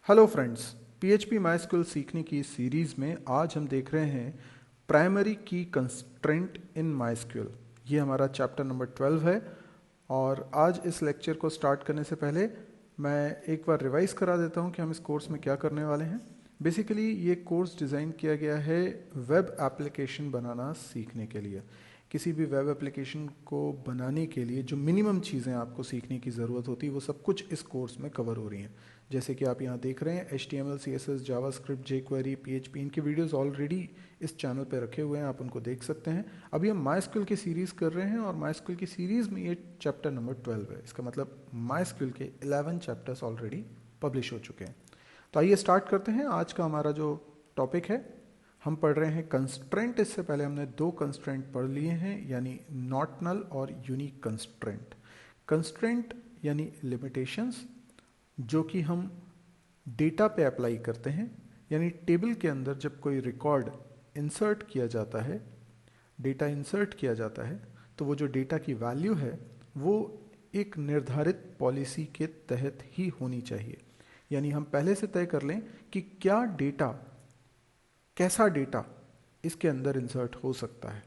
Hello friends, PHP MySQL सीखने की series में आज हम देख रहे हैं प्राइमरी की कंस्ट्रेंट इन MySQL। ये हमारा चैप्टर नंबर 12 है। और आज इस लेक्चर को स्टार्ट करने से पहले मैं एक बार रिवाइज़ करा देता हूँ कि हम इस कोर्स में क्या करने वाले हैं। बेसिकली ये कोर्स डिज़ाइन किया गया है वेब एप्लीकेशन बनाना सीखने के लिए। किसी भी वेब एप्लीकेशन को बनाने के लिए जो मिनिमम चीज़ें आपको सीखने की ज़रूरत होती है वो सब कुछ इस कोर्स में कवर हो रही हैं। जैसे कि आप यहाँ देख रहे हैं HTML, CSS, JavaScript, jQuery, PHP, इनके वीडियोस ऑलरेडी इस चैनल पे रखे हुए हैं, आप उनको देख सकते हैं। अभी हम MySQL की सीरीज़ कर रहे हैं और MySQL की सीरीज़ में ये चैप्टर नंबर 12 है। इसका मतलब MySQL के 11 चैप्टर्स ऑलरेडी पब्लिश हो चुके हैं। तो आइए स्टार्ट करते हैं। आज का हमारा जो टॉपिक है, हम पढ़ रहे हैं कंस्ट्रेंट। इससे पहले हमने दो कंस्ट्रेंट पढ़ लिए हैं, यानी नॉट नल और यूनिक कंस्ट्रेंट। कंस्ट्रेंट यानी लिमिटेशंस जो कि हम डेटा पे अप्लाई करते हैं, यानी टेबल के अंदर जब कोई रिकॉर्ड इंसर्ट किया जाता है, डेटा इंसर्ट किया जाता है, तो वो जो डेटा की वैल्यू है वो एक निर्धारित पॉलिसी के तहत ही होनी चाहिए। यानी हम पहले से तय कर लें कि क्या डेटा, कैसा डेटा इसके अंदर इंसर्ट हो सकता है।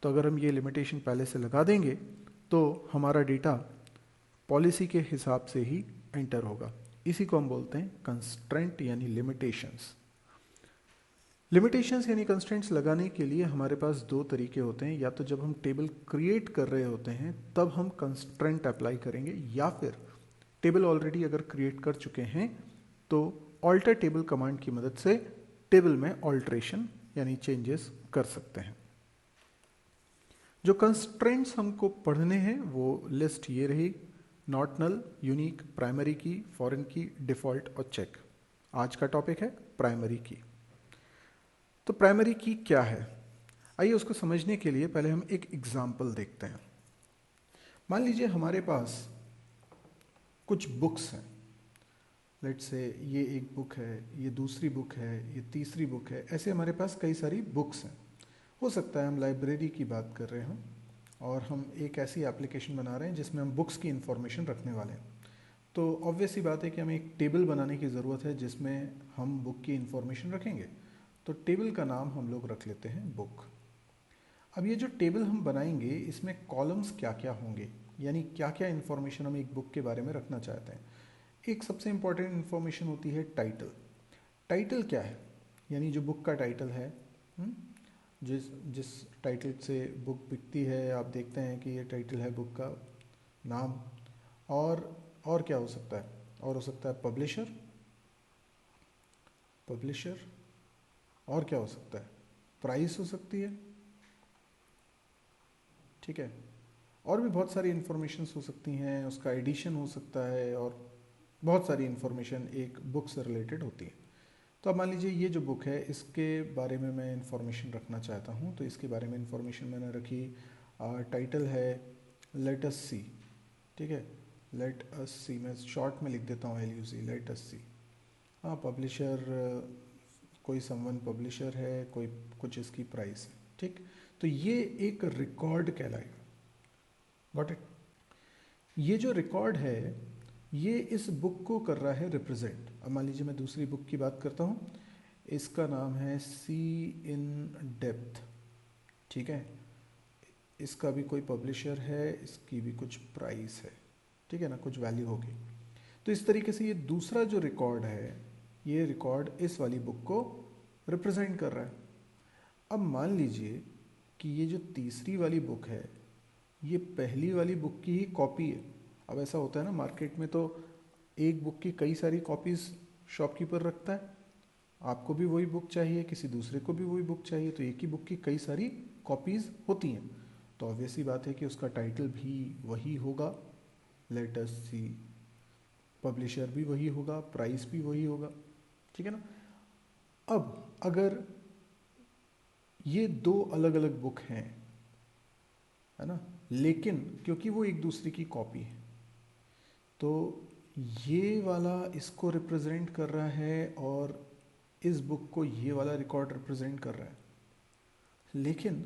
तो अगर हम ये लिमिटेशन पहले से लगा देंगे तो हमारा डेटा पॉलिसी के हिसाब से ही एंटर होगा। इसी को हम बोलते हैं कंस्ट्रेंट यानी लिमिटेशंस। लिमिटेशंस यानी कंस्ट्रेंट्स लगाने के लिए हमारे पास दो तरीके होते हैं। या तो जब हम टेबल क्रिएट कर रहे होते हैं तब हम कंस्ट्रेंट अप्लाई करेंगे, या फिर टेबल ऑलरेडी अगर क्रिएट कर चुके हैं तो ऑल्टर टेबल कमांड की मदद से टेबल में ऑल्ट्रेशन यानी चेंजेस कर सकते हैं। जो कंस्ट्रेंट्स हमको पढ़ने हैं वो लिस्ट ये रही: नॉट नल, यूनिक, प्राइमरी की, फॉरेन की, डिफॉल्ट और चेक। आज का टॉपिक है प्राइमरी की। तो प्राइमरी की क्या है, आइए उसको समझने के लिए पहले हम एक एग्जाम्पल देखते हैं। मान लीजिए हमारे पास कुछ बुक्स हैं। लेट्स से ये एक बुक है, ये दूसरी बुक है, ये तीसरी बुक है। ऐसे हमारे पास कई सारी बुक्स हैं। हो सकता है हम लाइब्रेरी की बात कर रहे हों और हम एक ऐसी एप्लीकेशन बना रहे हैं जिसमें हम बुक्स की इन्फॉर्मेशन रखने वाले हैं। तो ऑब्वियस सी बात है कि हमें एक टेबल बनाने की ज़रूरत है जिसमें हम बुक की इन्फॉर्मेशन रखेंगे। तो टेबल का नाम हम लोग रख लेते हैं बुक। अब ये जो टेबल हम बनाएंगे इसमें कॉलम्स क्या क्या होंगे, यानी क्या क्या इन्फॉर्मेशन हम एक बुक के बारे में रखना चाहते हैं। एक सबसे इम्पॉर्टेंट इन्फॉर्मेशन होती है टाइटल। टाइटल क्या है, यानी जो बुक का टाइटल है, जिस जिस टाइटल से बुक बिकती है, आप देखते हैं कि ये टाइटल है बुक का नाम। और क्या हो सकता है, और हो सकता है पब्लिशर। पब्लिशर और क्या हो सकता है, प्राइस हो सकती है, ठीक है। और भी बहुत सारी इन्फॉर्मेशंस हो सकती हैं, उसका एडिशन हो सकता है, और बहुत सारी इन्फॉर्मेशन एक बुक से रिलेटेड होती है। तो अब मान लीजिए ये जो बुक है इसके बारे में मैं इन्फॉर्मेशन रखना चाहता हूँ। तो इसके बारे में इन्फॉर्मेशन मैंने रखी, टाइटल है लेट अस सी, ठीक है। लेट अस सी मैं शॉर्ट में लिख देता हूँ LUC, लेट अस सी। हाँ, पब्लिशर, कोई समवन पब्लिशर है, कोई कुछ इसकी प्राइस है, ठीक। तो ये एक रिकॉर्ड कहलाएगा। Got it. ये जो रिकॉर्ड है ये इस बुक को कर रहा है रिप्रेजेंट। अब मान लीजिए मैं दूसरी बुक की बात करता हूँ, इसका नाम है सी इन डेप्थ, ठीक है। इसका भी कोई पब्लिशर है, इसकी भी कुछ प्राइस है, ठीक है ना, कुछ वैल्यू होगी। तो इस तरीके से ये दूसरा जो रिकॉर्ड है, ये रिकॉर्ड इस वाली बुक को रिप्रेजेंट कर रहा है। अब मान लीजिए कि ये जो तीसरी वाली बुक है ये पहली वाली बुक की ही कॉपी है। अब ऐसा होता है ना मार्केट में, तो एक बुक की कई सारी कॉपीज शॉपकीपर रखता है। आपको भी वही बुक चाहिए, किसी दूसरे को भी वही बुक चाहिए, तो एक ही बुक की कई सारी कॉपीज होती हैं। तो ऑब्वियस सी बात है कि उसका टाइटल भी वही होगा, लेट अस सी। पब्लिशर भी वही होगा, प्राइस भी वही होगा, ठीक है ना। अब अगर ये दो अलग अलग बुक हैं, है ना, लेकिन क्योंकि वो एक दूसरे की कॉपी है, तो ये वाला इसको रिप्रेजेंट कर रहा है और इस बुक को ये वाला रिकॉर्ड रिप्रेजेंट कर रहा है। लेकिन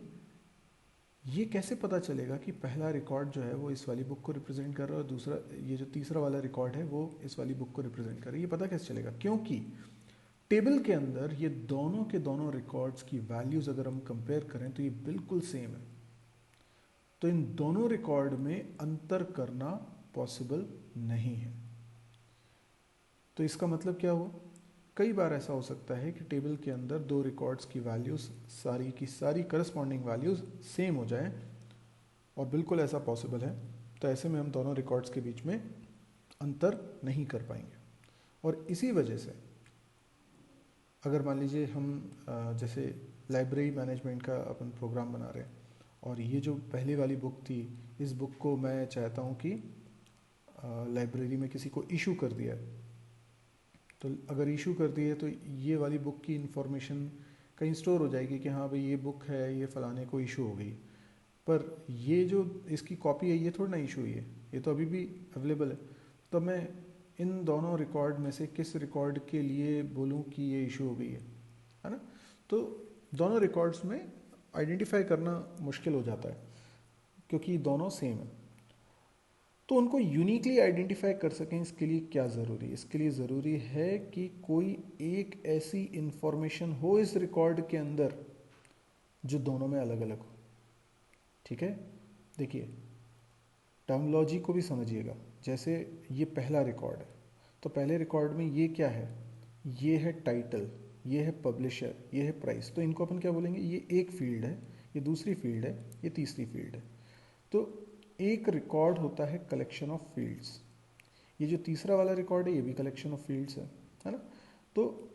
ये कैसे पता चलेगा कि पहला रिकॉर्ड जो है वो इस वाली बुक को रिप्रेजेंट कर रहा है और दूसरा, ये जो तीसरा वाला रिकॉर्ड है वो इस वाली बुक को रिप्रेजेंट कर रहा है? ये पता कैसे चलेगा? क्योंकि टेबल के अंदर ये दोनों के दोनों रिकॉर्ड्स की वैल्यूज अगर हम कंपेयर करें तो ये बिल्कुल सेम है। तो इन दोनों रिकॉर्ड में अंतर करना पॉसिबल नहीं है। तो इसका मतलब क्या हुआ? कई बार ऐसा हो सकता है कि टेबल के अंदर दो रिकॉर्ड्स की वैल्यूज सारी की सारी करस्पॉन्डिंग वैल्यूज सेम हो जाए, और बिल्कुल ऐसा पॉसिबल है। तो ऐसे में हम दोनों रिकॉर्ड्स के बीच में अंतर नहीं कर पाएंगे। और इसी वजह से अगर मान लीजिए हम जैसे लाइब्रेरी मैनेजमेंट का अपन प्रोग्राम बना रहे हैं, और ये जो पहली वाली बुक थी, इस बुक को मैं चाहता हूँ कि लाइब्रेरी में किसी को इशू कर दिया है, तो अगर इशू कर दिए तो ये वाली बुक की इंफॉर्मेशन कहीं स्टोर हो जाएगी कि हाँ भाई ये बुक है, ये फ़लाने को इशू हो गई। पर ये जो इसकी कॉपी है ये थोड़ा ना इशू हुई है, ये तो अभी भी अवेलेबल है। तो मैं इन दोनों रिकॉर्ड में से किस रिकॉर्ड के लिए बोलूँ कि ये इशू हो गई है ना? तो दोनों रिकॉर्ड्स में आइडेंटिफाई करना मुश्किल हो जाता है क्योंकि दोनों सेम है। तो उनको यूनिकली आइडेंटिफाई कर सकें, इसके लिए क्या ज़रूरी है? इसके लिए ज़रूरी है कि कोई एक ऐसी इंफॉर्मेशन हो इस रिकॉर्ड के अंदर जो दोनों में अलग अलग हो। ठीक है, देखिए टर्मोलॉजी को भी समझिएगा। जैसे ये पहला रिकॉर्ड है, तो पहले रिकॉर्ड में ये क्या है? ये है टाइटल, ये है पब्लिशर, ये है प्राइस। तो इनको अपन क्या बोलेंगे? ये एक फील्ड है, ये दूसरी फील्ड है, ये तीसरी फील्ड है। तो एक रिकॉर्ड होता है कलेक्शन ऑफ फील्ड्स। ये जो तीसरा वाला रिकॉर्ड है ये भी कलेक्शन ऑफ फील्ड्स है ना? तो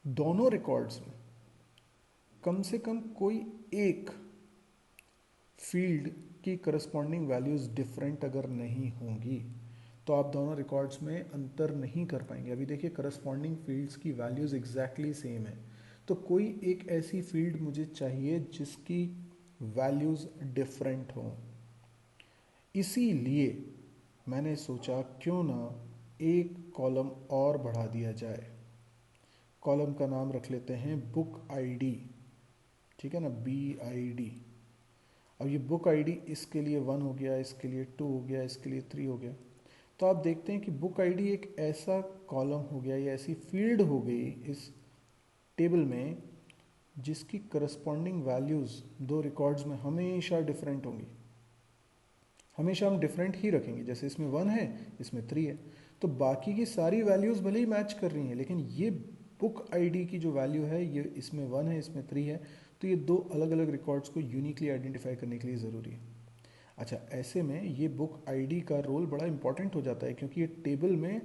दोनों रिकॉर्ड्स में कम से कम कोई एक फील्ड की करस्पॉन्डिंग वैल्यूज डिफरेंट अगर नहीं होंगी तो आप दोनों रिकॉर्ड्स में अंतर नहीं कर पाएंगे। अभी देखिए करस्पॉन्डिंग फील्ड्स की वैल्यूज एग्जैक्टली सेम है, तो कोई एक ऐसी फील्ड मुझे चाहिए जिसकी वैल्यूज डिफरेंट हों। इसीलिए मैंने सोचा क्यों ना एक कॉलम और बढ़ा दिया जाए। कॉलम का नाम रख लेते हैं बुक आईडी, ठीक है ना, BID। अब ये बुक आईडी इसके लिए 1 हो गया, इसके लिए 2 हो गया, इसके लिए 3 हो गया। तो आप देखते हैं कि बुक आईडी एक ऐसा कॉलम हो गया या ऐसी फील्ड हो गई इस टेबल में जिसकी करस्पॉन्डिंग वैल्यूज़ दो रिकॉर्ड्स में हमेशा डिफरेंट होंगी। हमेशा हम डिफरेंट ही रखेंगे, जैसे इसमें 1 है, इसमें 3 है, तो बाकी की सारी वैल्यूज़ भले ही मैच कर रही हैं, लेकिन ये बुक आईडी की जो वैल्यू है ये इसमें 1 है, इसमें 3 है। तो ये दो अलग अलग रिकॉर्ड्स को यूनिकली आइडेंटिफाई करने के लिए ज़रूरी है। अच्छा, ऐसे में ये बुक आईडी का रोल बड़ा इंपॉर्टेंट हो जाता है क्योंकि ये टेबल में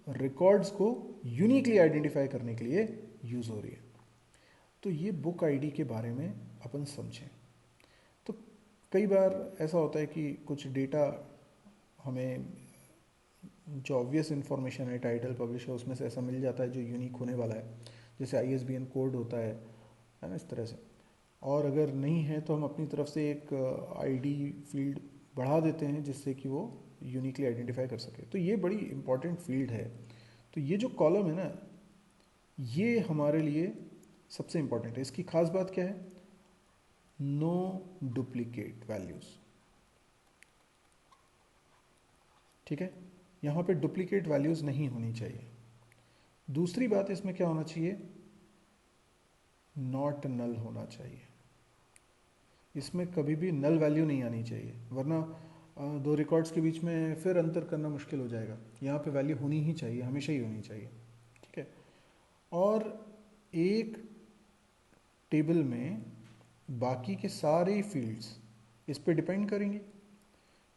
रिकॉर्ड्स को यूनिकली आइडेंटिफाई करने के लिए यूज़ हो रही है। तो ये बुक आईडी के बारे में अपन समझें। तो कई बार ऐसा होता है कि कुछ डेटा हमें, जो ऑब्वियस इन्फॉर्मेशन है टाइटल पब्लिशर, उसमें से ऐसा मिल जाता है जो यूनिक होने वाला है, जैसे ISBN कोड होता है ना, इस तरह से। और अगर नहीं है तो हम अपनी तरफ से एक ID फील्ड बढ़ा देते हैं जिससे कि वो यूनिकली आइडेंटिफाई कर सके। तो ये बड़ी इंपॉर्टेंट फील्ड है। तो ये जो कॉलम है ना, ये हमारे लिए सबसे इंपॉर्टेंट है। इसकी खास बात क्या है? नो डुप्लीकेट वैल्यूज़, ठीक है, यहाँ पे डुप्लीकेट वैल्यूज़ नहीं होनी चाहिए। दूसरी बात इसमें क्या होना चाहिए? नॉट नल होना चाहिए। इसमें कभी भी नल वैल्यू नहीं आनी चाहिए, वरना दो रिकॉर्ड्स के बीच में फिर अंतर करना मुश्किल हो जाएगा। यहाँ पे वैल्यू होनी ही चाहिए, हमेशा ही होनी चाहिए, ठीक है। और एक टेबल में बाकी के सारे फील्ड्स इस पे डिपेंड करेंगे,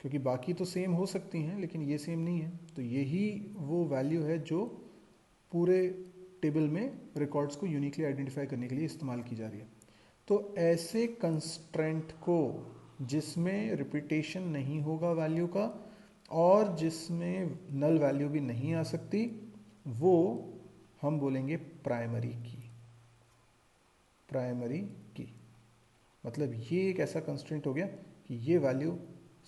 क्योंकि बाकी तो सेम हो सकती हैं लेकिन ये सेम नहीं है। तो यही वो वैल्यू है जो पूरे टेबल में रिकॉर्ड्स को यूनिकली आइडेंटिफाई करने के लिए इस्तेमाल की जा रही है। तो ऐसे कंस्ट्रेंट को जिसमें रिपीटेशन नहीं होगा वैल्यू का और जिसमें नल वैल्यू भी नहीं आ सकती, वो हम बोलेंगे प्राइमरी की। प्राइमरी की मतलब ये एक ऐसा कंस्ट्रेंट हो गया कि ये वैल्यू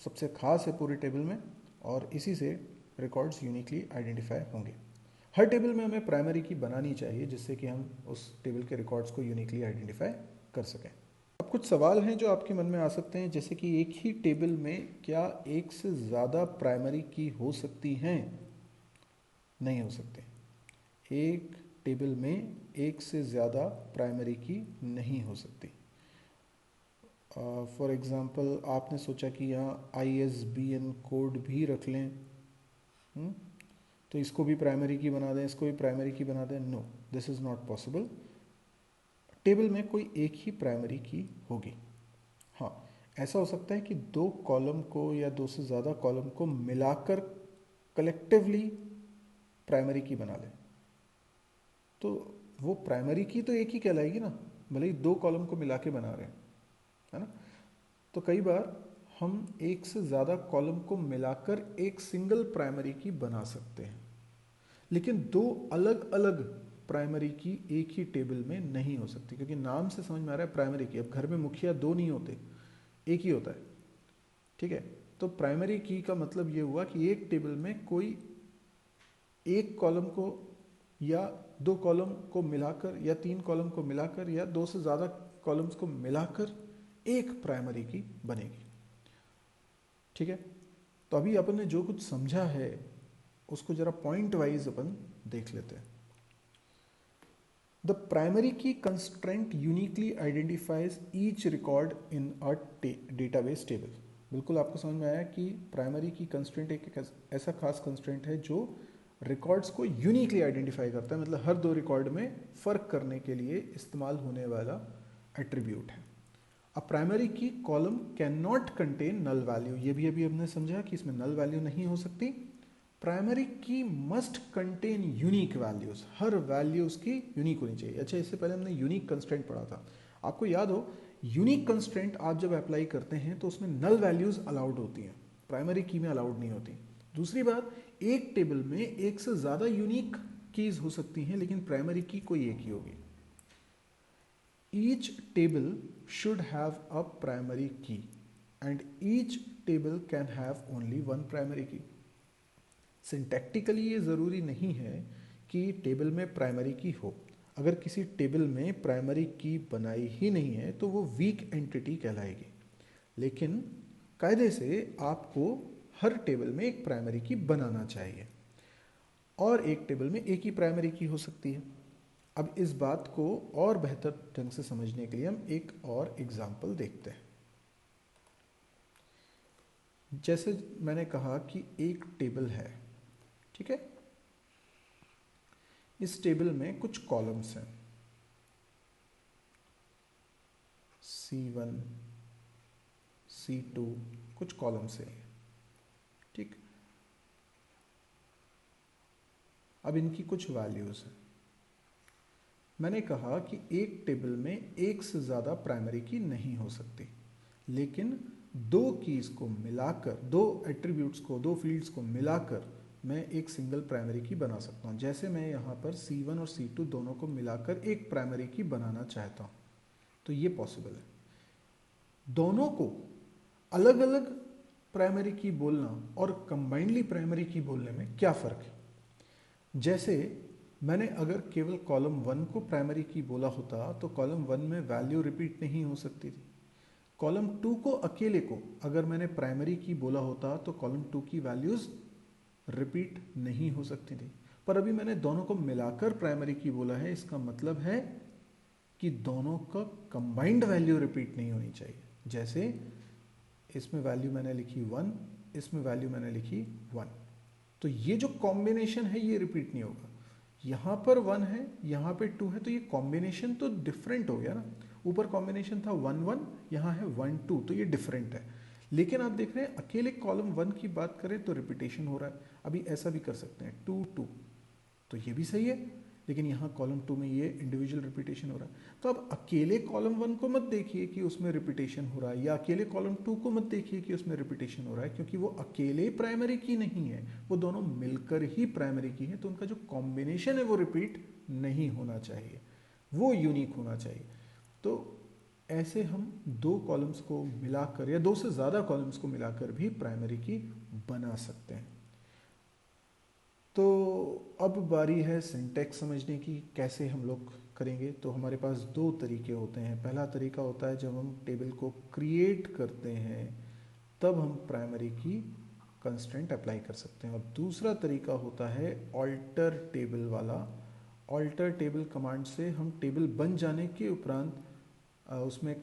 सबसे खास है पूरे टेबल में और इसी से रिकॉर्ड्स यूनिकली आइडेंटिफाई होंगे। हर टेबल में हमें प्राइमरी की बनानी चाहिए जिससे कि हम उस टेबल के रिकॉर्ड्स को यूनिकली आइडेंटिफाई कर सकें। अब कुछ सवाल हैं जो आपके मन में आ सकते हैं, जैसे कि एक ही टेबल में क्या एक से ज़्यादा प्राइमरी की हो सकती हैं? नहीं हो सकते। एक टेबल में एक से ज़्यादा प्राइमरी की नहीं हो सकती। फॉर एग्ज़ाम्पल आपने सोचा कि यहाँ ISBN कोड भी रख लें, हुँ? तो इसको भी प्राइमरी की बना दें, इसको भी प्राइमरी की बना दें। No, this is not possible. Table में कोई एक ही प्राइमरी की होगी। हाँ, ऐसा हो सकता है कि दो कॉलम को या दो से ज़्यादा कॉलम को मिलाकर कलेक्टिवली प्राइमरी की बना लें, तो वो प्राइमरी की तो एक ही कहलाएगी ना, भले ही दो कॉलम को मिला के बना रहे हैं, है ना। तो कई बार हम एक से ज़्यादा कॉलम को मिलाकर एक सिंगल प्राइमरी की बना सकते हैं, लेकिन दो अलग अलग प्राइमरी की एक ही टेबल में नहीं हो सकती, क्योंकि नाम से समझ में आ रहा है प्राइमरी की। अब घर में मुखिया दो नहीं होते, एक ही होता है, ठीक है। तो प्राइमरी की का मतलब ये हुआ कि एक टेबल में कोई एक कॉलम को या दो कॉलम को मिलाकर या तीन कॉलम को मिलाकर या दो से ज़्यादा कॉलम्स को मिलाकर एक प्राइमरी की बनेगी, ठीक है। तो अभी अपन ने जो कुछ समझा है उसको जरा पॉइंट वाइज अपन देख लेते हैं। द प्राइमरी की constraint uniquely identifies each record in a database table. बिल्कुल आपको समझ में आया कि प्राइमरी की कंस्ट्रेंट एक ऐसा खास कंस्ट्रेंट है जो रिकॉर्ड्स को यूनिकली आइडेंटिफाई करता है, मतलब हर दो रिकॉर्ड में फ़र्क करने के लिए इस्तेमाल होने वाला एट्रीब्यूट है। A primary key column can not contain null value, ये भी अभी हमने समझा कि इसमें नल वैल्यू नहीं हो सकती। प्राइमरी की मस्ट कंटेन यूनिक वैल्यूज, हर वैल्यू उसकी यूनिक होनी चाहिए। अच्छा, इससे पहले हमने यूनिक कंस्ट्रेंट पढ़ा था, आपको याद हो, यूनिक कंस्ट्रेंट आप जब अप्लाई करते हैं तो उसमें नल वैल्यूज अलाउड होती हैं, प्राइमरी की में अलाउड नहीं होती। दूसरी बात, एक टेबल में एक से ज़्यादा यूनिक कीज हो सकती हैं, लेकिन प्राइमरी की कोई एक ही होगी। Each table should have a primary key and each table can have only one primary key. Syntactically ये ज़रूरी नहीं है कि टेबल में प्राइमरी की हो। अगर किसी टेबल में प्राइमरी की बनाई ही नहीं है तो वो वीक एंटिटी कहलाएगी, लेकिन कायदे से आपको हर टेबल में एक प्राइमरी की बनाना चाहिए और एक टेबल में एक ही प्राइमरी की हो सकती है। अब इस बात को और बेहतर ढंग से समझने के लिए हम एक और एग्जाम्पल देखते हैं। जैसे मैंने कहा कि एक टेबल है, ठीक है। इस टेबल में कुछ कॉलम्स हैं, C1, C2, कुछ कॉलम्स हैं, ठीक। अब इनकी कुछ वैल्यूज हैं। मैंने कहा कि एक टेबल में एक से ज़्यादा प्राइमरी की नहीं हो सकती, लेकिन दो कीज़ को मिलाकर, दो एट्रीब्यूट्स को, दो फील्ड्स को मिलाकर मैं एक सिंगल प्राइमरी की बना सकता हूँ। जैसे मैं यहाँ पर C1 और C2 दोनों को मिलाकर एक प्राइमरी की बनाना चाहता हूँ, तो ये पॉसिबल है। दोनों को अलग अलग प्राइमरी की बोलना और कंबाइंडली प्राइमरी की बोलने में क्या फ़र्क है? जैसे मैंने अगर केवल कॉलम 1 को प्राइमरी की बोला होता तो कॉलम 1 में वैल्यू रिपीट नहीं हो सकती थी। कॉलम 2 को अकेले को अगर मैंने प्राइमरी की बोला होता तो कॉलम 2 की वैल्यूज रिपीट नहीं हो सकती थी। पर अभी मैंने दोनों को मिलाकर प्राइमरी की बोला है, इसका मतलब है कि दोनों का कंबाइंड वैल्यू रिपीट नहीं होनी चाहिए। जैसे इसमें वैल्यू मैंने लिखी 1, इसमें वैल्यू मैंने लिखी 1, तो ये जो कॉम्बिनेशन है ये रिपीट नहीं होगा। यहाँ पर 1 है, यहाँ पे 2 है, तो ये कॉम्बिनेशन तो डिफरेंट हो गया ना। ऊपर कॉम्बिनेशन था 1 1, यहाँ है 1 2, तो ये डिफरेंट है। लेकिन आप देख रहे हैं अकेले कॉलम 1 की बात करें तो रिपीटेशन हो रहा है। अभी ऐसा भी कर सकते हैं 2 2, तो ये भी सही है, लेकिन यहाँ कॉलम 2 में ये इंडिविजुअल रिपीटेशन हो रहा है। तो अब अकेले कॉलम 1 को मत देखिए कि उसमें रिपीटेशन हो रहा है, या अकेले कॉलम 2 को मत देखिए कि उसमें रिपीटेशन हो रहा है, क्योंकि वो अकेले प्राइमरी की नहीं है, वो दोनों मिलकर ही प्राइमरी की है। तो उनका जो कॉम्बिनेशन है वो रिपीट नहीं होना चाहिए, वो यूनिक होना चाहिए। तो ऐसे हम दो कॉलम्स को मिलाकर या दो से ज़्यादा कॉलम्स को मिलाकर भी प्राइमरी की बना सकते हैं। तो अब बारी है सिंटैक्स समझने की, कैसे हम लोग करेंगे। तो हमारे पास दो तरीके होते हैं। पहला तरीका होता है जब हम टेबल को क्रिएट करते हैं तब हम प्राइमरी की कंस्ट्रेंट अप्लाई कर सकते हैं, और दूसरा तरीका होता है ऑल्टर टेबल वाला। ऑल्टर टेबल कमांड से हम टेबल बन जाने के उपरांत उसमें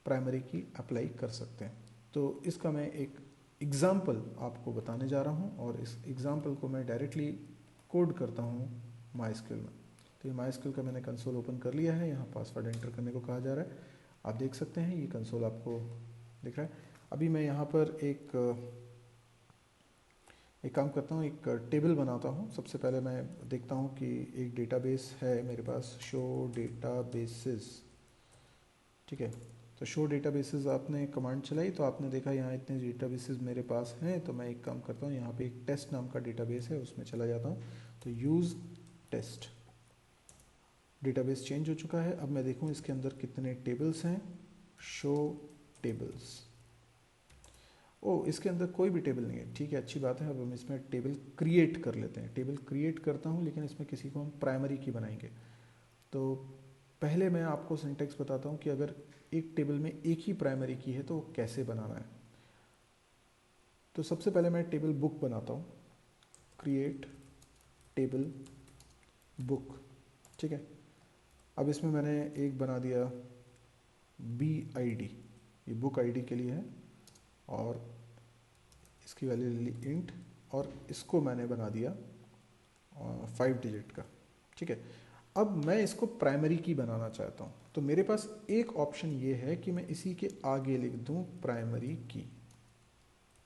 प्राइमरी की अप्लाई कर सकते हैं। तो इसका मैं एक एग्ज़ाम्पल आपको बताने जा रहा हूँ, और इस एग्ज़ाम्पल को मैं डायरेक्टली कोड करता हूँ माइस्क्यूएल में। तो ये माइस्क्यूएल का मैंने कंसोल ओपन कर लिया है, यहाँ पासवर्ड एंटर करने को कहा जा रहा है। आप देख सकते हैं ये कंसोल आपको दिख रहा है। अभी मैं यहाँ पर एक काम करता हूँ, एक टेबल बनाता हूँ। सबसे पहले मैं देखता हूँ कि एक डेटाबेस है मेरे पास, शो डेटाबेसेस, ठीक है। तो शो डेटाबेसेस आपने कमांड चलाई तो आपने देखा यहाँ इतने डेटाबेसेस मेरे पास हैं। तो मैं एक काम करता हूँ, यहाँ पे एक टेस्ट नाम का डेटाबेस है उसमें चला जाता हूँ। तो यूज़ टेस्ट, डेटाबेस चेंज हो चुका है। अब मैं देखूँ इसके अंदर कितने टेबल्स हैं। शो टेबल्स, ओ इसके अंदर कोई भी टेबल नहीं है, ठीक है, अच्छी बात है। अब हम इसमें टेबल क्रिएट कर लेते हैं। टेबल क्रिएट करता हूँ, लेकिन इसमें किसी को हम प्राइमरी की बनाएंगे। तो पहले मैं आपको सिंटैक्स बताता हूँ कि अगर एक टेबल में एक ही प्राइमरी की है तो वो कैसे बनाना है। तो सबसे पहले मैं टेबल बुक बनाता हूँ, क्रिएट टेबल बुक, ठीक है। अब इसमें मैंने एक बना दिया बी आई डी, ये बुक आई डी के लिए है, और इसकी वैल्यू ले ली इंट, और इसको मैंने बना दिया 5 डिजिट का, ठीक है। अब मैं इसको प्राइमरी की बनाना चाहता हूँ, तो मेरे पास एक ऑप्शन ये है कि मैं इसी के आगे लिख दूँ प्राइमरी की।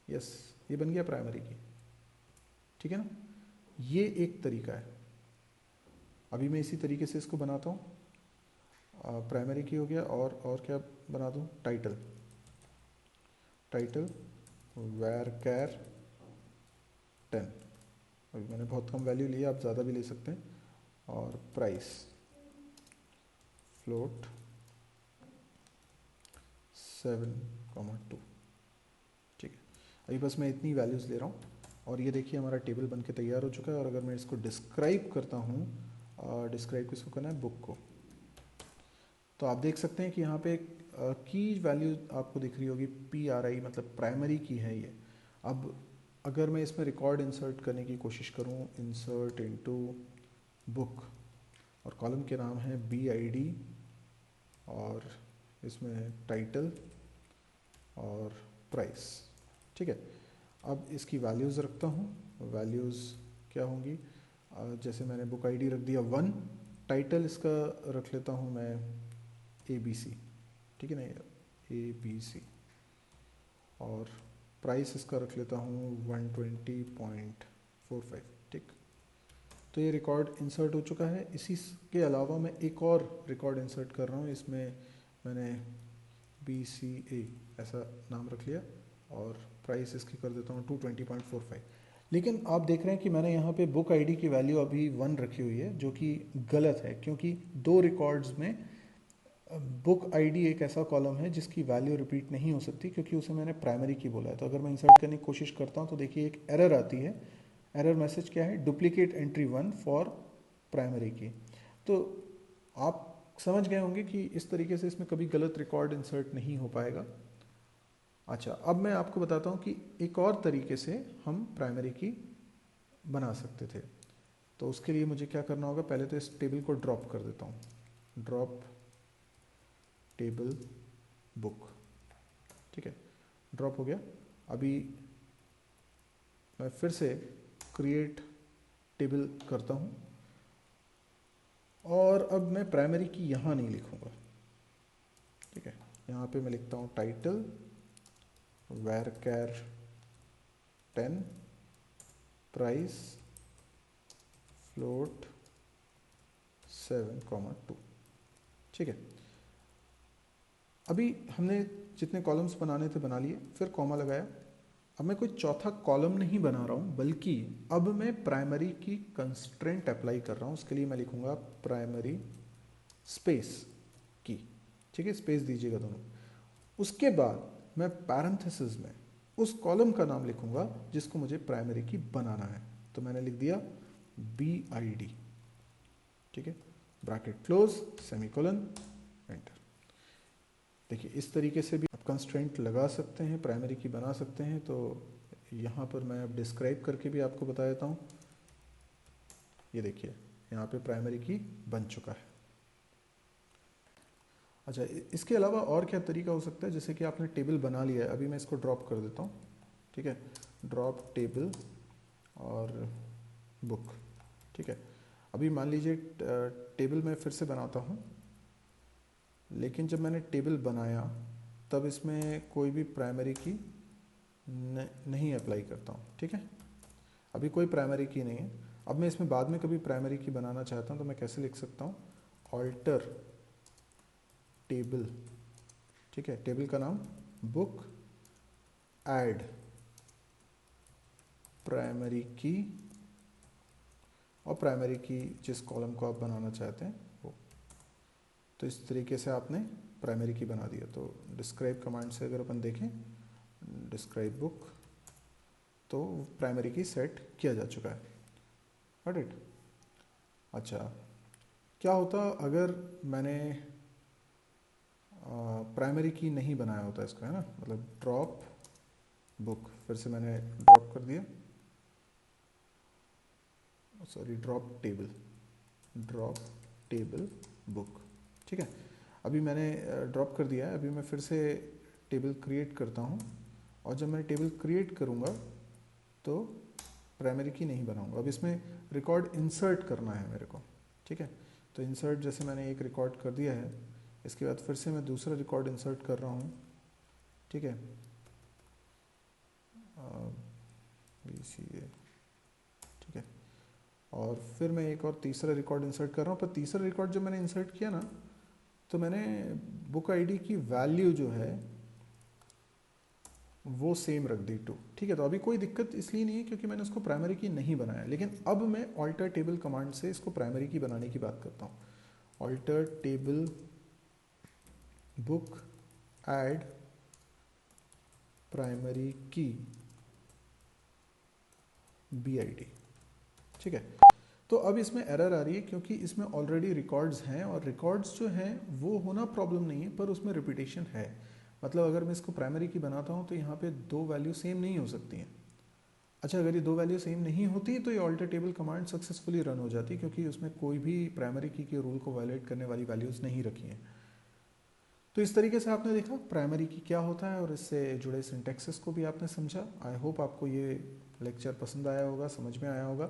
यस, ये बन गया प्राइमरी की, ठीक है ना। ये एक तरीका है। अभी मैं इसी तरीके से इसको बनाता हूँ। प्राइमरी की हो गया, और क्या बना दूँ, टाइटल, टाइटल वैर कैर 10। अभी मैंने बहुत कम वैल्यू लिया, आप ज़्यादा भी ले सकते हैं। और प्राइस फ्लोट 7,2, ठीक है। अभी बस मैं इतनी वैल्यूज़ ले रहा हूँ, और ये देखिए हमारा टेबल बनके तैयार हो चुका है। और अगर मैं इसको डिस्क्राइब करता हूँ, डिस्क्राइब किसको करना है, बुक को, तो आप देख सकते हैं कि यहाँ पे एक की वैल्यू आपको दिख रही होगी, PRI, मतलब प्राइमरी की है ये। अब अगर मैं इसमें रिकॉर्ड इंसर्ट करने की कोशिश करूँ, इंसर्ट इनटू बुक, और कॉलम के नाम है BID, और इसमें टाइटल और प्राइस, ठीक है। अब इसकी वैल्यूज़ रखता हूँ। वैल्यूज़ क्या होंगी, जैसे मैंने बुक आईडी रख दिया 1, टाइटल इसका रख लेता हूँ मैं ABC, ठीक है ना, ABC, और प्राइस इसका रख लेता हूँ 120.45, ठीक। तो ये रिकॉर्ड इंसर्ट हो चुका है। इसी के अलावा मैं एक और रिकॉर्ड इंसर्ट कर रहा हूँ। इसमें मैंने BCA ऐसा नाम रख लिया, और प्राइस इसकी कर देता हूँ 220.45। लेकिन आप देख रहे हैं कि मैंने यहाँ पे बुक आईडी की वैल्यू अभी 1 रखी हुई है, जो कि गलत है, क्योंकि दो रिकॉर्ड्स में बुक आईडी एक ऐसा कॉलम है जिसकी वैल्यू रिपीट नहीं हो सकती, क्योंकि उसे मैंने प्राइमरी की बोला है। तो अगर मैं इंसर्ट करने की कोशिश करता हूँ तो देखिए एक एरर आती है। एरर मैसेज क्या है, डुप्लीकेट एंट्री 1 फॉर प्राइमरी की। तो आप समझ गए होंगे कि इस तरीके से इसमें कभी गलत रिकॉर्ड इंसर्ट नहीं हो पाएगा। अच्छा, अब मैं आपको बताता हूँ कि एक और तरीके से हम प्राइमरी की बना सकते थे। तो उसके लिए मुझे क्या करना होगा, पहले तो इस टेबल को ड्रॉप कर देता हूँ, ड्रॉप टेबल बुक, ठीक है, ड्रॉप हो गया। अभी मैं फिर से क्रिएट टेबल करता हूँ, और अब मैं प्राइमरी की यहाँ नहीं लिखूँगा, ठीक है। यहाँ पे मैं लिखता हूँ टाइटल वैर कैर 10, प्राइस फ्लोट 7,2, ठीक है। अभी हमने जितने कॉलम्स बनाने थे बना लिए, फिर कॉमा लगाया। अब मैं कोई चौथा कॉलम नहीं बना रहा हूँ, बल्कि अब मैं प्राइमरी की कंस्ट्रेंट अप्लाई कर रहा हूँ। उसके लिए मैं लिखूँगा प्राइमरी स्पेस की, ठीक है, स्पेस दीजिएगा दोनों। उसके बाद मैं पैरेंथेसिस में उस कॉलम का नाम लिखूँगा जिसको मुझे प्राइमरी की बनाना है। तो मैंने लिख दिया BID, ठीक है, ब्रैकेट क्लोज, सेमीकोलन, एंटर। देखिए इस तरीके से भी आप कंस्ट्रेंट लगा सकते हैं, प्राइमरी की बना सकते हैं। तो यहाँ पर मैं अब डिस्क्राइब करके भी आपको बता देता हूँ। ये देखिए यहाँ पे प्राइमरी की बन चुका है। अच्छा, इसके अलावा और क्या तरीका हो सकता है, जैसे कि आपने टेबल बना लिया है, अभी मैं इसको ड्रॉप कर देता हूँ, ठीक है, ड्रॉप टेबल और बुक, ठीक है। अभी मान लीजिए टेबल मैं फिर से बनाता हूँ, लेकिन जब मैंने टेबल बनाया तब इसमें कोई भी प्राइमरी की नहीं अप्लाई करता हूँ, ठीक है। अभी कोई प्राइमरी की नहीं है। अब मैं इसमें बाद में कभी प्राइमरी की बनाना चाहता हूँ तो मैं कैसे लिख सकता हूँ, ऑल्टर टेबल, ठीक है, टेबल का नाम बुक, ऐड प्राइमरी की, और प्राइमरी की जिस कॉलम को आप बनाना चाहते हैं वो। तो इस तरीके से आपने प्राइमरी की बना दिया। तो डिस्क्राइब कमांड से अगर अपन देखें, डिस्क्राइब बुक, तो प्राइमरी की सेट किया जा चुका है, गॉट इट। अच्छा, क्या होता अगर मैंने प्राइमरी की नहीं बनाया होता इसको, है ना, मतलब ड्रॉप बुक, फिर से मैंने ड्रॉप कर दिया, सॉरी ड्रॉप टेबल बुक, ठीक है। अभी मैंने ड्रॉप कर दिया है। अभी मैं फिर से टेबल क्रिएट करता हूँ, और जब मैं टेबल क्रिएट करूँगा तो प्राइमरी की नहीं बनाऊँगा। अब इसमें रिकॉर्ड इंसर्ट करना है मेरे को, ठीक है। तो इंसर्ट, जैसे मैंने एक रिकॉर्ड कर दिया है, इसके बाद फिर से मैं दूसरा रिकॉर्ड इंसर्ट कर रहा हूँ, ठीक है, BCA, ठीक है। और फिर मैं एक और तीसरा रिकॉर्ड इंसर्ट कर रहा हूँ। पर तीसरा रिकॉर्ड जब मैंने इंसर्ट किया ना, तो मैंने बुक आईडी की वैल्यू जो है वो सेम रख दी 2, ठीक है। तो अभी कोई दिक्कत इसलिए नहीं है क्योंकि मैंने उसको प्राइमरी की नहीं बनाया। लेकिन अब मैं ऑल्टर टेबल कमांड से इसको प्राइमरी की बनाने की बात करता हूँ। Alter table book, add primary key BID, ठीक है। तो अब इसमें एरर आ रही है क्योंकि इसमें ऑलरेडी रिकॉर्ड्स हैं, और रिकॉर्ड्स जो हैं वो होना प्रॉब्लम नहीं है, पर उसमें रिपीटेशन है। मतलब अगर मैं इसको प्राइमरी की बनाता हूँ तो यहाँ पे दो वैल्यू सेम नहीं हो सकती हैं। अच्छा, अगर ये दो वैल्यू सेम नहीं होती तो ये alter table command successfully run हो जाती, क्योंकि उसमें कोई भी प्राइमरी की के रूल को वायलेट करने वाली वैल्यूज़ नहीं रखी हैं। तो इस तरीके से आपने देखा प्राइमरी की क्या होता है, और इससे जुड़े सिंटैक्सेस को भी आपने समझा। आई होप आपको ये लेक्चर पसंद आया होगा, समझ में आया होगा।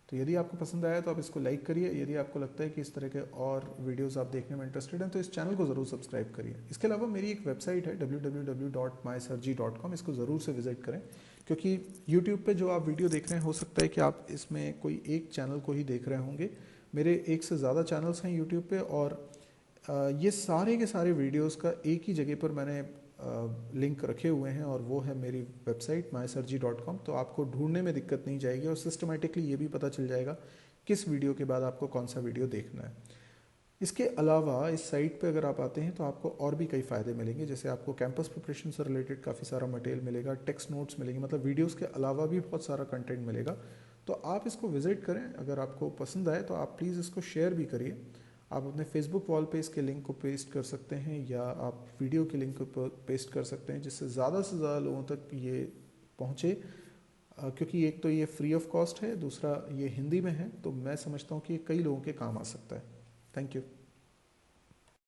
तो यदि आपको पसंद आया तो आप इसको लाइक करिए। यदि आपको लगता है कि इस तरह के और वीडियोस आप देखने में इंटरेस्टेड हैं तो इस चैनल को ज़रूर सब्सक्राइब करिए। इसके अलावा मेरी एक वेबसाइट है www.mysirji.com, इसको ज़रूर से विजिट करें, क्योंकि यूट्यूब पे जो आप वीडियो देख रहे हैं हो सकता है कि आप इसमें कोई एक चैनल को ही देख रहे होंगे। मेरे एक से ज़्यादा चैनल्स हैं यूट्यूब पे, और ये सारे के सारे वीडियोस का एक ही जगह पर मैंने लिंक रखे हुए हैं, और वो है मेरी वेबसाइट mysirji.com। तो आपको ढूंढने में दिक्कत नहीं जाएगी, और सिस्टमेटिकली ये भी पता चल जाएगा किस वीडियो के बाद आपको कौन सा वीडियो देखना है। इसके अलावा इस साइट पे अगर आप आते हैं तो आपको और भी कई फ़ायदे मिलेंगे, जैसे आपको कैंपस प्रिपरेशन से रिलेटेड काफ़ी सारा मटेरियल मिलेगा, टेक्स्ट नोट्स मिलेंगे, मतलब वीडियोस के अलावा भी बहुत सारा कंटेंट मिलेगा। तो आप इसको विजिट करें। अगर आपको पसंद आए तो आप प्लीज़ इसको शेयर भी करिए। आप अपने फेसबुक वॉल पे इसके लिंक को पेस्ट कर सकते हैं, या आप वीडियो के लिंक को पेस्ट कर सकते हैं, जिससे ज़्यादा से ज़्यादा लोगों तक ये पहुँचे। क्योंकि एक तो ये फ्री ऑफ कॉस्ट है, दूसरा ये हिंदी में है, तो मैं समझता हूँ कि ये कई लोगों के काम आ सकता है। Thank you.